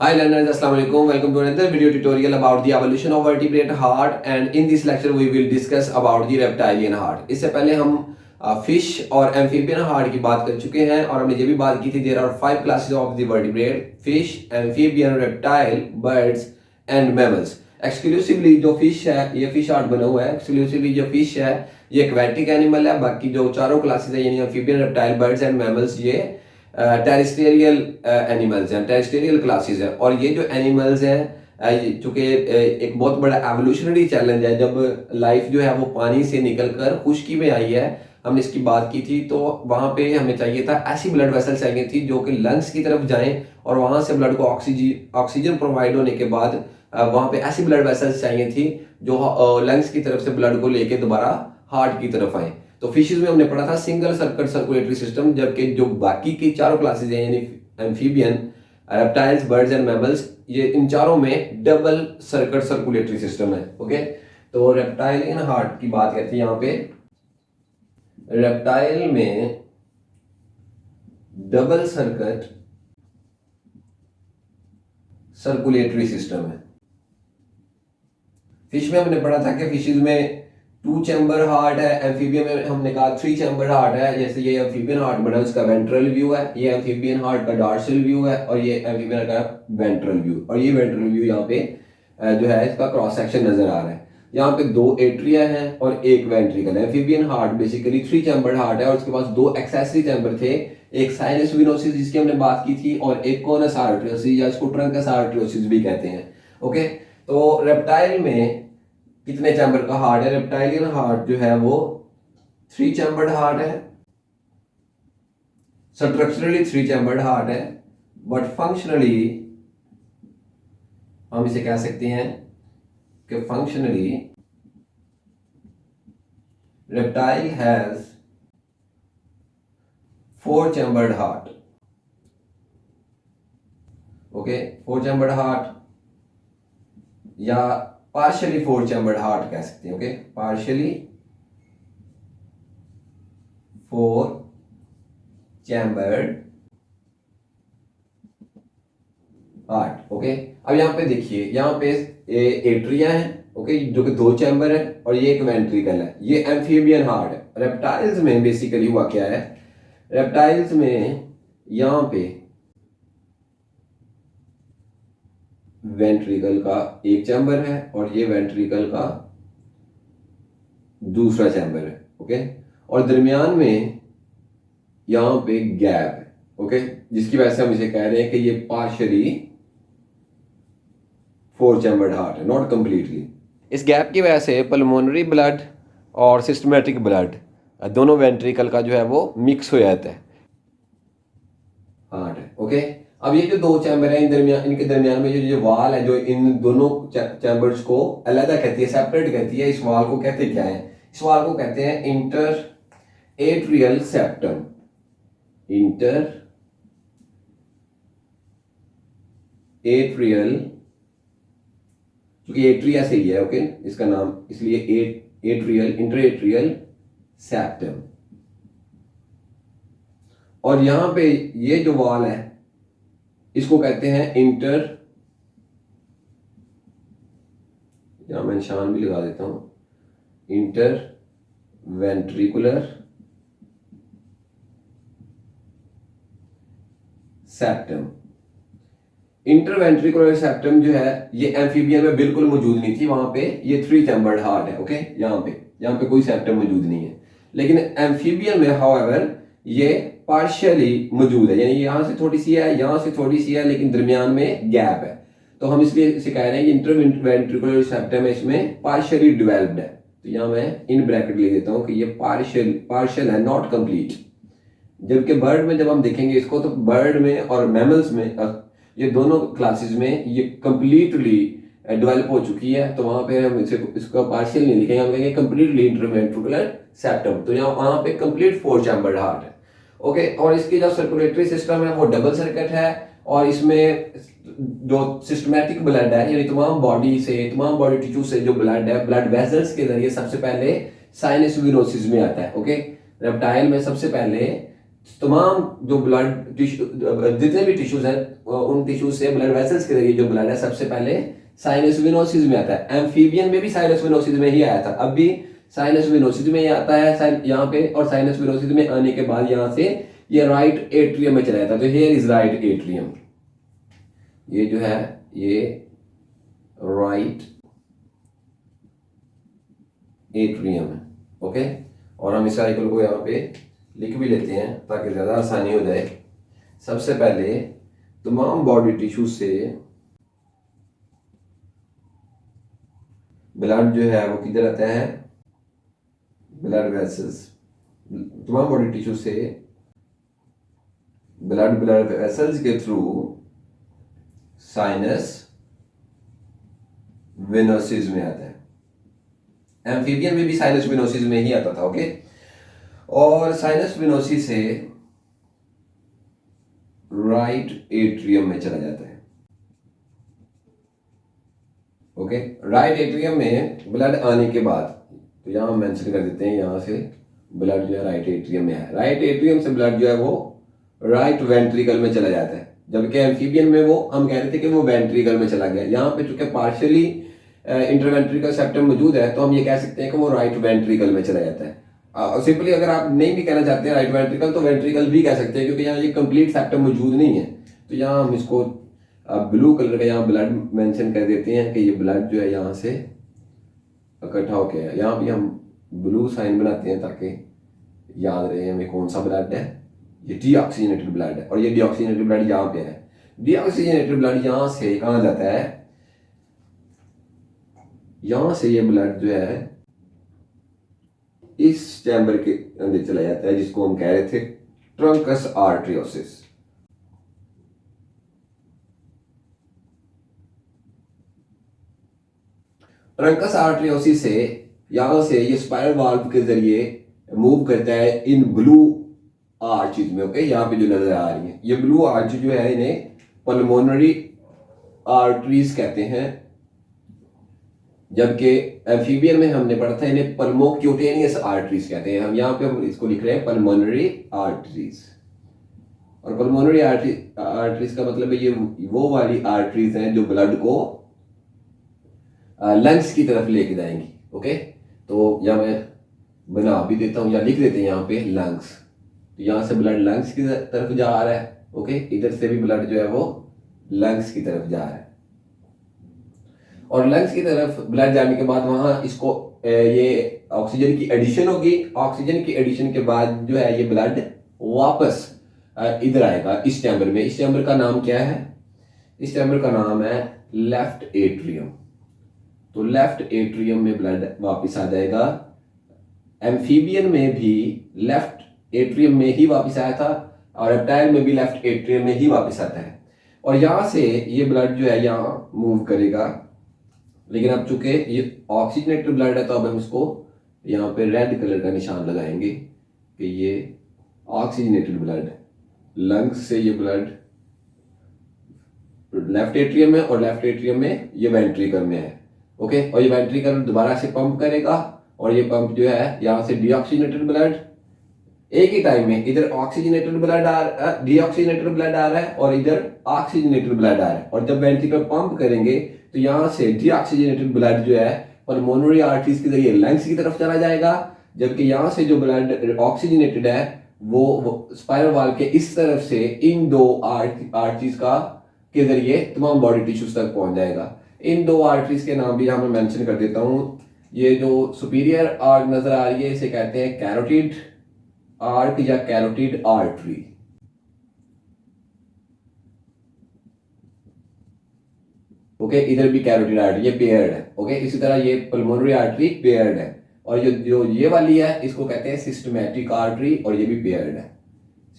Hi learners, Assalamu alaikum. Welcome to another video tutorial about the evolution of vertebrate heart, and in this lecture we will discuss about the reptilian heart. इससे पहले हम fish और amphibian heart की बात कर चुके हैं और हमने ये भी बात की थी there are 5 classes of the vertebrate: fish, amphibian, reptile, birds and mammals. Exclusively जो फिश है, ये फिश हार्ट बना हुआ है। एक्सक्लूसिवली जो फिश है ये एक्वेटिक एनिमल है। बाकी जो चारों क्लासेस है यानी amphibian, reptile, birds and mammals ये टेरेस्टेरियल एनिमल्स हैं, टेरेस्टेरियल क्लासेस हैं। और ये जो एनिमल्स हैं चूँकि एक बहुत बड़ा एवोल्यूशनरी चैलेंज है, जब लाइफ जो है वो पानी से निकलकर खुश्की में आई है, हमने इसकी बात की थी। तो वहाँ पे हमें चाहिए था ऐसी ब्लड वेसल चाहिए थी जो कि लंग्स की तरफ जाएं और वहाँ से ब्लड को ऑक्सीजन प्रोवाइड होने के बाद वहाँ पे ऐसी ब्लड वेसल्स चाहिए थी जो लंग्स की तरफ से ब्लड को लेके दोबारा हार्ट की तरफ आए। तो फिशेज में हमने पढ़ा था सिंगल सर्किट सर्कुलेटरी सिस्टम, जबकि जो बाकी की चारों क्लासेज हैं यानी amphibian, reptiles, birds and mammals, ये इन चारों में डबल सर्किट सर्कुलेटरी सिस्टम है। ओके, तो रेप्टाइलियन हार्ट की बात करते हैं। यहाँ पे रेप्टाइल में डबल सर्किट सर्कुलेटरी सिस्टम है। फिश में हमने पढ़ा था कि फिशेज में 2 चैम्बर हार्ट है, एम्फीबियन में हमने कहा 3 चैम्बर हार्ट है। जैसे ये एम्फीबियन हार्ट बना है उसका वेंट्रल व्यू है, ये एम्फीबियन हार्ट का डॉर्सल व्यू है और ये एम्फीबियन का वेंट्रल व्यू। और ये वेंट्रल व्यू यहाँ पे जो है इसका क्रॉस सेक्शन नजर आ रहा है। यहाँ पे 2 एट्रिया हैं और एक वेंट्रिकल है। Amphibian heart basically 3 chamber heart है और उसके पास 2 एक्सेसरी चैम्बर थे, एक साइनस विनोसिस जिसकी हमने बात की थी और एक कोनस आर्टरियोसिस या इसको ट्रंकस आर्टरियोसिस भी कहते हैं। ओके, तो रेप्टाइल में कितने चैम्बर का हार्ट है? रेप्टाइलियन हार्ट जो है वो 3 चैम्बर्ड हार्ट है। स्ट्रक्चरली 3 चैम्बर्ड हार्ट है, बट फंक्शनली हम इसे कह सकते हैं कि functionally reptile has 4 chambered heart. Okay, 4 chambered heart या पार्शियली 4 चैम्बर्ड हार्ट कह सकते हैं। Okay, partially 4 chambered heart. Okay, अब यहाँ पे देखिए, यहाँ पे एट्रिया है, ओके, जो कि 2 चैम्बर है और ये एक वेंट्रिकल है। ये एम्फीबियन हार्ट है। रेप्टाइल्स में बेसिकली हुआ क्या है? रेप्टाइल्स में यहाँ पे वेंट्रिकल का एक चैम्बर है और ये वेंट्रिकल का दूसरा चैम्बर है। ओके, और दरमियान में यहां पे गैप है। ओके, जिसकी वजह से हम इसे कह रहे हैं कि ये पार्शियली 4 चैम्बर्ड हार्ट है, नॉट कंप्लीटली। इस गैप की वजह से पल्मोनरी ब्लड और सिस्टमेटिक ब्लड दोनों वेंट्रिकल का जो है वो मिक्स हो जाता है, हार्ट है। ओके, अब ये जो 2 चैम्बर है इनके दरमियान में जो वाल है जो इन दोनों चैम्बर्स को अलग कहती है, सेपरेट कहती है, इस वाल को कहते क्या है? इस वाल को कहते हैं inter atrial septum. Inter atrial, क्योंकि एट्रिया से ही है, ओके, इसका नाम, इसलिए एट्रियल, इंटर एट्रियल सेप्टम। और यहां पे ये जो वाल है इसको कहते हैं इंटर, यहां मैं निशान भी लगा देता हूं, inter ventricular septum. Interventricular septum जो है ये एम्फीबियन में बिल्कुल मौजूद नहीं थी। वहां पे ये 3 चैम्बर्ड हार्ट है। ओके, यहाँ पे कोई सेप्टम मौजूद नहीं है, लेकिन एम्फीबियन में हाउएवर ये पार्शियली मौजूद है, यानी यहां से थोड़ी सी है, यहां से थोड़ी सी है, लेकिन दरमियान में गैप है। तो हम इसलिए इसे कह रहे हैं कि इंटरवेंट्रिकुलर सेप्टम इसमें पार्शियली डिवेल्प्ड है। तो यहाँ मैं इन ब्रैकेट ले देता हूँ कि ये पार्शियल है, नॉट कंप्लीट। जबकि बर्ड में जब हम देखेंगे इसको, तो बर्ड में और मैमल्स में, ये दोनों क्लासेस में ये कंप्लीटली डेवलप हो चुकी है। तो वहां पे हम इसको पार्शियल नहीं लिखेंगे, हम कहेंगे कंप्लीटली इंटरवेंट्रिकुलर सेप्टम। तो यहाँ वहां पे कंप्लीट 4 चैम्बर्ड हार्ट है। ओके, और इसकी जो सर्कुलेटरी सिस्टम है वो डबल सर्किट है और इसमें जो सिस्टमैटिक ब्लड है यानी तमाम बॉडी टिश्यू से जो ब्लड है, ब्लड वेसल्स के जरिए सबसे पहले साइनस विनोसिस में आता है। ओके, रेप्टाइल में सबसे पहले तमाम जो ब्लड टिश्यू, जितने भी टिश्यूज हैं, उन टिश्यूज से ब्लड वेसल्स के जरिए जो ब्लड है सबसे पहले साइनस वेनोसिस में आता है। एम्फीबियन में भी साइनस वेनोसिस में ही आया था, अब भी साइनस वेनोसिस में ही आता है यहाँ पे। और साइनस वेनोसिस में आने के बाद यहाँ से ये राइट एट्रियम में चला जाता है। तो हियर इज राइट एट्रियम, ये जो है ये राइट एट्रियम है। ओके, और हम इस साइकिल को यहाँ पे लिख भी लेते हैं ताकि ज़्यादा आसानी हो जाए। सबसे पहले तमाम बॉडी टिश्यू से ब्लड जो है वो किधर आता है, ब्लड वेसल्स, तमाम बॉडी टिश्यू से ब्लड वेसल्स के थ्रू साइनस वेनोसिस में आता है। एम्फीबियन में भी साइनस वेनोसिस में ही आता था। ओके, और साइनस वेनोसिस से राइट एट्रियम में चला जाता है। ओके, राइट एट्रियम में ब्लड आने के बाद, तो यहां मेंशन कर देते हैं, यहां से ब्लड जो है राइट एट्रियम में है। राइट एट्रियम से ब्लड जो है वो राइट वेंट्रिकल में चला जाता है, जबकि एम्फीबियन में वो हम कह रहे थे कि वो वेंट्रिकल में चला गया। यहाँ पे चूंकि पार्शियली इंटरवेंट्रिकल सेप्टम मौजूद है, तो हम ये कह सकते हैं कि वो राइट वेंट्रिकल में चला जाता है। सिंपली अगर आप नहीं भी कहना चाहते हैं राइट वेंट्रिकल, तो वेंट्रिकल भी कह सकते हैं, क्योंकि यहाँ ये कंप्लीट सेप्टम मौजूद नहीं है। तो यहाँ हम इसको ब्लू कलर का यहाँ ब्लड मेंशन कर देते हैं कि ये ब्लड जो है यहाँ से इकट्ठा होके है। यहाँ भी हम ब्लू साइन बनाते हैं ताकि याद रहे हमें कौन सा ब्लड है, ये डीऑक्सीजनेटेड ब्लड है। और ये डीऑक्सीजनेटेड ब्लड यहाँ पे है। डीऑक्सीजनेटेड ब्लड यहाँ से कहाँ जाता है, यहाँ से ये ब्लड जो है इस चैम्बर के अंदर चला जाता है, जिसको हम कह रहे थे ट्रंकस आर्टरियोसिस। ट्रंकस आर्टरियोसिस से यहां से ये स्पाइरल वाल्व के जरिए मूव करता है इन ब्लू आर्चेज में। ओके, यहाँ पे जो नजर आ रही है ये ब्लू आर्च जो है, इन्हें पल्मोनरी आर्टरीज कहते हैं, जबकि एम्फीबियन में हमने पढ़ा था इन्हें पल्मोक्यूटेनियस आर्टरीज कहते हैं। हम यहाँ पे हम इसको लिख रहे हैं पल्मोनरी आर्टरीज। और पल्मोनरी आर्टरीज का मतलब है ये वो वाली आर्टरीज हैं जो ब्लड को लंग्स की तरफ लेके जाएंगी। ओके, तो या मैं बना भी देता हूँ या लिख देते हैं यहाँ पे लंग्स। तो यहाँ से ब्लड लंग्स की तरफ जा रहा है। ओके, इधर से भी ब्लड जो है वो लंग्स की तरफ जा रहा है। और लंग्स की तरफ ब्लड जाने के बाद वहां इसको ये ऑक्सीजन की एडिशन होगी। ऑक्सीजन की एडिशन के बाद जो है ये ब्लड वापस इधर आएगा इस चैम्बर में। इस चैम्बर का नाम क्या है, इस चैम्बर का नाम है लेफ्ट एट्रियम। तो लेफ्ट एट्रियम में ब्लड वापस आ जाएगा। एम्फीबियन में भी लेफ्ट एट्रियम में ही वापस आया था, और रेप्टाइल में भी लेफ्ट एट्रियम में ही वापस आता है। और यहां से ये ब्लड जो है यहाँ मूव करेगा, लेकिन अब चूंकि ये ऑक्सीजनेटेड ब्लड है तो अब हम इसको यहाँ पे रेड कलर का निशान लगाएंगे कि ये ऑक्सीजनेटेड ब्लड है। लंग्स से ये ब्लड लेफ्ट एट्रियम में, और लेफ्ट एट्रियम में ये वेंट्रिकल में है। ओके, और ये वेंट्रिकल दोबारा से पंप करेगा, और ये पंप जो है यहाँ से डीऑक्सीजनेटेड ब्लड एक ही टाइम में, इधर ऑक्सीजनेटेड ब्लड डीऑक्सीजनेटेड ब्लड आ रहा है और इधर ऑक्सीजनेटेड ब्लड आ रहा है। और जब वेंट्रिकल पंप करेंगे तो यहाँ से डीऑक्सीजनेटेड ब्लड जो है पल्मोनरी आर्टरीज के जरिए लंग्स की तरफ चला जाएगा, जबकि यहाँ से जो ब्लड ऑक्सीजनेटेड है वो स्पाइरल वाल्व के इस तरफ से इन दो आर्टरीज का के जरिए तमाम बॉडी टिश्यूज तक पहुंच जाएगा। इन दो आर्टरीज के नाम भी यहाँ मैं मेंशन कर देता हूँ। ये जो सुपीरियर आर्ट नजर आ रही है इसे कहते हैं कैरोटिड आर्क या कैरोटिड आर्टरी। ओके, इधर भी कैरोटिड आर्टरी, ये पेयर्ड है। ओके, इसी तरह ये पल्मोनरी आर्टरी पेयर्ड है, और जो ये वाली है इसको कहते हैं सिस्टमैटिक आर्टरी, और ये भी पेयर्ड है।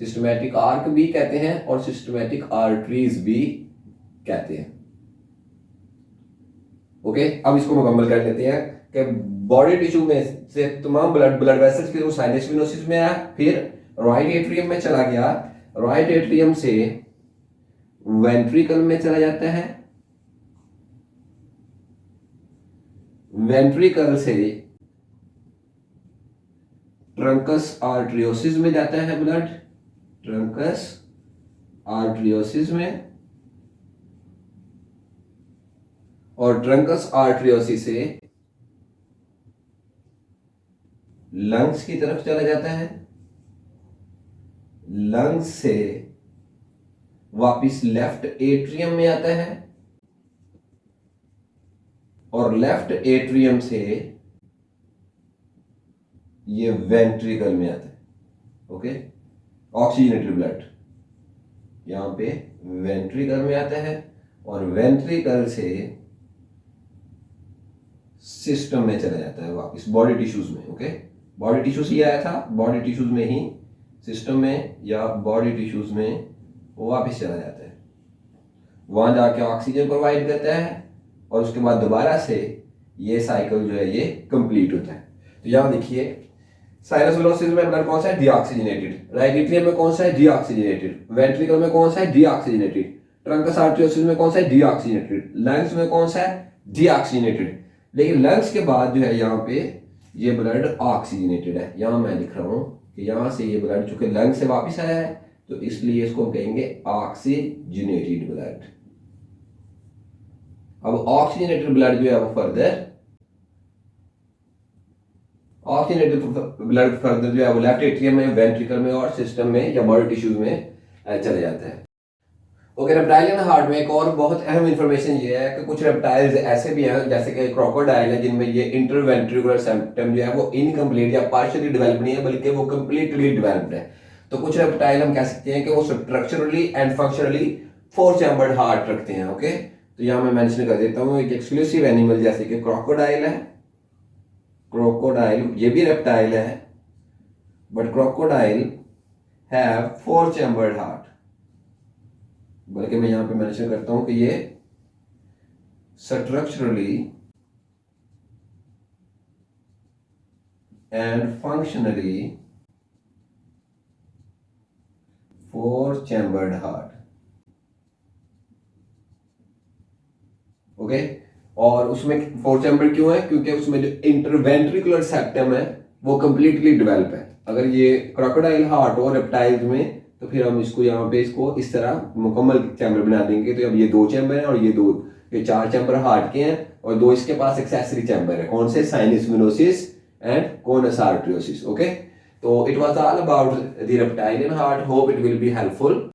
सिस्टमैटिक आर्क भी कहते हैं और सिस्टमैटिक आर्टरीज भी कहते हैं। ओके, अब इसको मुकम्मल कर लेते हैं कि बॉडी टिश्यू में से तमाम ब्लड वेसल्स के साइनस वेनोसिस में आया, फिर राइट एट्रियम में चला गया, राइट एट्रियम से वेंट्रिकल में चला जाता है, वेंट्रिकल से ट्रंकस आर्टरियोसिस में जाता है ब्लड, ट्रंकस आर्टरियोसिस में, और ट्रंकस आर्टरियोसिस से लंग्स की तरफ चला जाता है, लंग्स से वापिस लेफ्ट एट्रियम में आता है, और लेफ्ट एट्रियम से ये वेंट्रिकल में आता है। ओके, ऑक्सीजनेटेड ब्लड यहां पे वेंट्रिकल में आता है, और वेंट्रिकल से सिस्टम में चला जाता है वापस बॉडी टिश्यूज में। ओके, बॉडी टिश्यूज ही आया था, बॉडी टिश्यूज में ही सिस्टम में या बॉडी टिश्यूज में वो वापस चला जाता है, वहां जाके ऑक्सीजन प्रोवाइड करता है, और उसके बाद दोबारा से ये साइकिल जो है ये कंप्लीट होता है। तो यहां देखिए, साइनस वेलोसिस में ब्लड कौन सा है? डीऑक्सीजनेटेड। राइट एट्रियम में कौन सा है? डीऑक्सीजनेटेड। वेंट्रिकल में कौन सा है? डीऑक्सीजनेटेड। ट्रंकस आर्टरियोसिस में कौन सा है? डीऑक्सीजनेटेड। लंग्स में कौन सा है? डीऑक्सीजनेटेड। लेकिन लंग्स के बाद जो है यहाँ पे ये ब्लड ऑक्सीजनेटेड है। यहाँ मैं लिख रहा हूं कि यहाँ से ये ब्लड चूंकि लंग से वापस आया है तो इसलिए इसको कहेंगे ऑक्सीजनेटेड ब्लड। अब ऑक्सीजनेटेड ब्लड जो है वो फर्दर ऑक्सीजनेटेड ब्लड फर्दर जो है वो लेफ्ट एट्रियम में, वेंट्रिकल में और सिस्टम में या बॉडी टिश्यूज में चले जाता है। ओके, रेप्टाइलियन हार्ट में एक और बहुत अहम इंफॉर्मेशन ये है कि कुछ रेप्टाइल्स ऐसे भी हैं जैसे कि क्रोकोडाइल है जिनमें ये इंटरवेंट्रिकुलर सेप्टम जो है वो इनकम्प्लीट या पार्शियली डेवलप नहीं है बल्कि वो कंप्लीटली डेवलप्ड है। तो कुछ रेप्टाइल हम कह सकते हैं कि वो structurally and functionally 4 chambered heart रखते हैं। ओके, तो यहाँ मैं मेंशन कर देता हूँ एक एक्सक्लूसिव एनिमल जैसे कि क्रोकोडाइल है। क्रोकोडाइल ये भी रेप्टाइल है, but crocodile have 4 chambered heart. बल्कि मैं यहां पे मेंशन करता हूं कि ये structurally and functionally 4 chambered heart. Okay, और उसमें 4 चैम्बर क्यों है? क्योंकि उसमें जो इंटरवेंट्रिकुलर सेप्टम है वो कंप्लीटली डेवलप है। अगर ये क्रोकोडाइल हार्ट और रेप्टाइल्स में तो फिर हम इसको यहाँ पे इसको इस तरह मुकम्मल चैम्बर बना देंगे। तो अब ये 2 चैम्बर हैं और ये 4 चैम्बर हार्ट के हैं और 2 इसके पास एक्सेसरी चैम्बर है। कौन से? Sinus venosus and conus arteriosus. Okay, तो it was all about the reptilian heart. Hope it will be helpful.